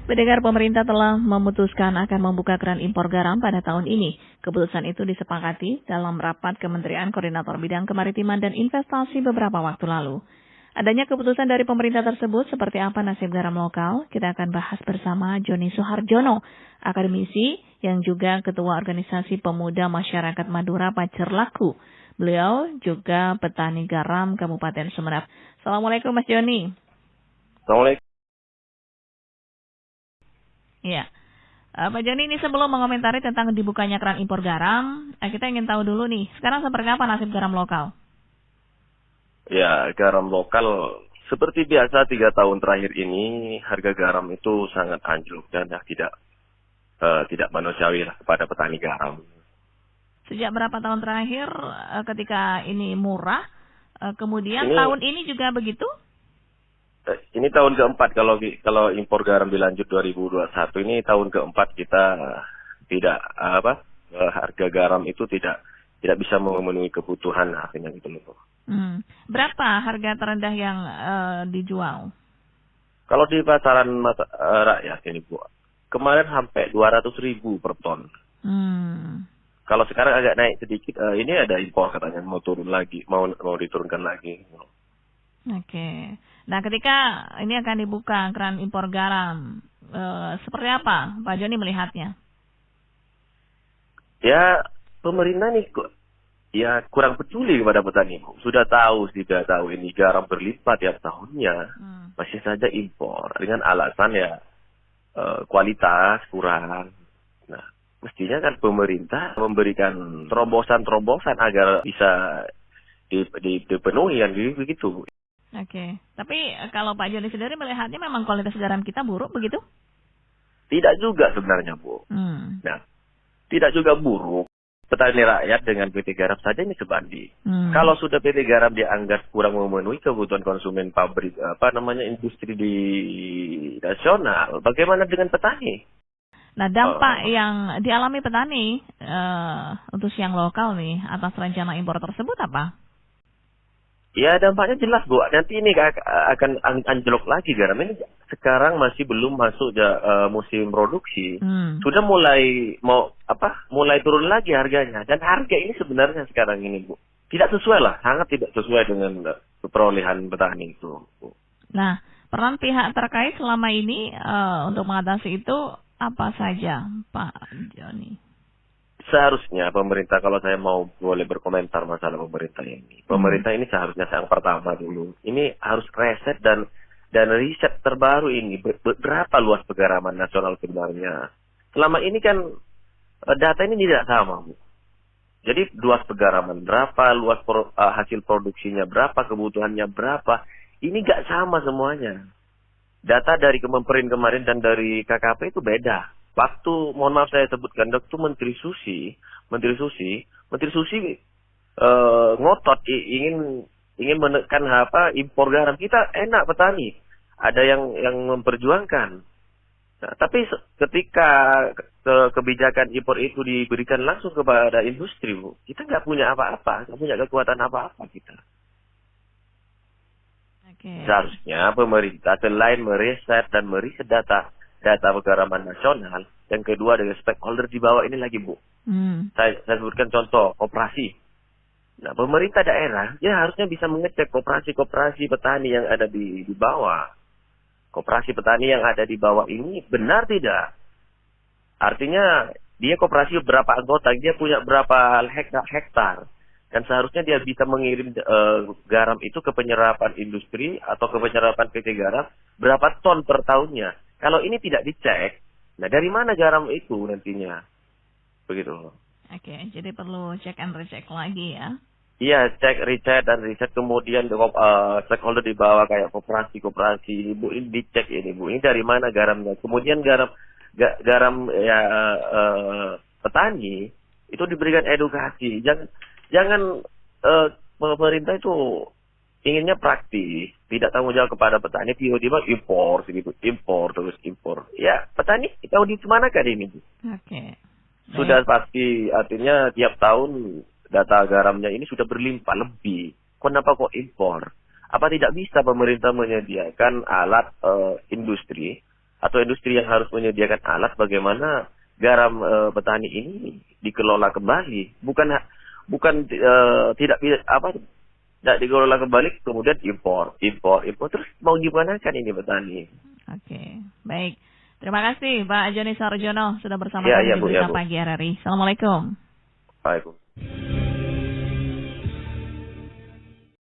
Pendengar, pemerintah telah memutuskan akan membuka keran impor garam pada tahun ini. Keputusan itu disepakati dalam rapat Kementerian Koordinator Bidang Kemaritiman dan Investasi beberapa waktu lalu. Adanya keputusan dari pemerintah tersebut, seperti apa nasib garam lokal, kita akan bahas bersama Joni Suharjono, akademisi yang juga Ketua Organisasi Pemuda Masyarakat Madura Pacerlaku. Beliau juga petani garam Kabupaten Sumeneb. Assalamualaikum Mas Joni. Assalamualaikum. Ya, Pak Joni, ini sebelum mengomentari tentang dibukanya keran impor garam, kita ingin tahu dulu nih, sekarang seperti apa nasib garam lokal? Ya, garam lokal seperti biasa 3 tahun terakhir ini harga garam itu sangat anjlok dan tidak manusiawi lah kepada petani garam. Sejak berapa tahun terakhir ketika ini murah, kemudian Ini tahun ini juga begitu? ini tahun keempat kalau impor garam dilanjut 2021 ini tahun keempat kita tidak harga garam itu tidak bisa memenuhi kebutuhan akhirnya gitu loh. Berapa harga terendah yang dijual? Kalau di pasaran rakyat ini Bu, kemarin sampai 200.000 per ton. Kalau sekarang agak naik sedikit, ini ada impor katanya mau turun lagi, mau diturunkan lagi. Oke. Nah, ketika ini akan dibuka keran impor garam, seperti apa Pak Joni melihatnya? Ya, pemerintah nih kok ya kurang peduli kepada petani. Sudah tahu ini garam berlimpah tiap tahunnya, masih saja impor dengan alasan ya kualitas kurang. Nah, mestinya kan pemerintah memberikan terobosan-terobosan agar bisa dipenuhi kan begitu. Oke, tapi kalau Pak Joni sendiri melihatnya memang kualitas garam kita buruk begitu? Tidak juga sebenarnya, Bu. Nah, tidak juga buruk. Petani rakyat dengan PT Garam saja ini sebanding. Kalau sudah PT Garam dianggap kurang memenuhi kebutuhan konsumen pabrik, industri di nasional, bagaimana dengan petani? Nah, dampak yang dialami petani untuk yang lokal nih atas rencana impor tersebut apa? Ya, dampaknya jelas, Bu. Nanti ini akan anjlok lagi garam. Ini sekarang masih belum masuk musim produksi. Sudah mulai turun lagi harganya. Dan harga ini sebenarnya sekarang ini, Bu, tidak sesuai lah. Sangat tidak sesuai dengan perolehan petani itu, Bu. Nah, peran pihak terkait selama ini untuk mengatasi itu apa saja, Pak Joni? Seharusnya pemerintah, kalau saya mau boleh berkomentar masalah pemerintah ini. Pemerintah ini seharusnya yang pertama dulu. Ini harus riset dan riset terbaru ini. Berapa luas pegaraman nasional sebenarnya? Selama ini kan data ini tidak sama, Bu. Jadi luas pegaraman berapa, luas hasil produksinya berapa, kebutuhannya berapa. Ini nggak sama semuanya. Data dari Kemenperin kemarin dan dari KKP itu beda. Waktu, mohon maaf saya sebutkan, waktu Menteri Susi ngotot ingin menekan impor garam. Kita enak petani, ada yang memperjuangkan. Nah, tapi ketika kebijakan impor itu diberikan langsung kepada industri, Bu, kita nggak punya apa-apa, nggak punya kekuatan apa-apa kita. Seharusnya pemerintah selain meriset dan meriset data pegaraman nasional, yang kedua dengan stakeholder di bawah ini lagi, Bu. Saya sebutkan contoh koperasi. Nah, pemerintah daerah dia harusnya bisa mengecek koperasi petani yang ada di bawah. Koperasi petani yang ada di bawah ini benar tidak? Artinya dia koperasi berapa anggota, dia punya berapa hektar. Dan seharusnya dia bisa mengirim garam itu ke penyerapan industri atau ke penyerapan PT Garam berapa ton per tahunnya. Kalau ini tidak dicek, nah dari mana garam itu nantinya? Begitu. Oke, jadi perlu cek and recheck lagi ya? Iya, cek, riset, kemudian stakeholder di bawah kayak koperasi ini, Bu, ini dicek ini, Bu, ini dari mana garamnya? Kemudian garam petani itu diberikan edukasi. Jangan pemerintah itu inginnya praktis, tidak tanggung jawab kepada petani, tiba-tiba impor. Ya, petani tahu di mana kan ini? Oke. Sudah pasti, artinya tiap tahun data garamnya ini sudah berlimpah lebih. Kenapa kok impor? Apa tidak bisa pemerintah menyediakan alat industri atau industri yang harus menyediakan alat bagaimana garam petani ini dikelola kembali, bukan tidak dikelola kembali kemudian impor terus mau gimana kan ini petani. Oke, baik. Terima kasih Pak Joni Sarjono sudah bersama kami di Berita Pagi RRI. Assalamualaikum. Waalaikumsalam.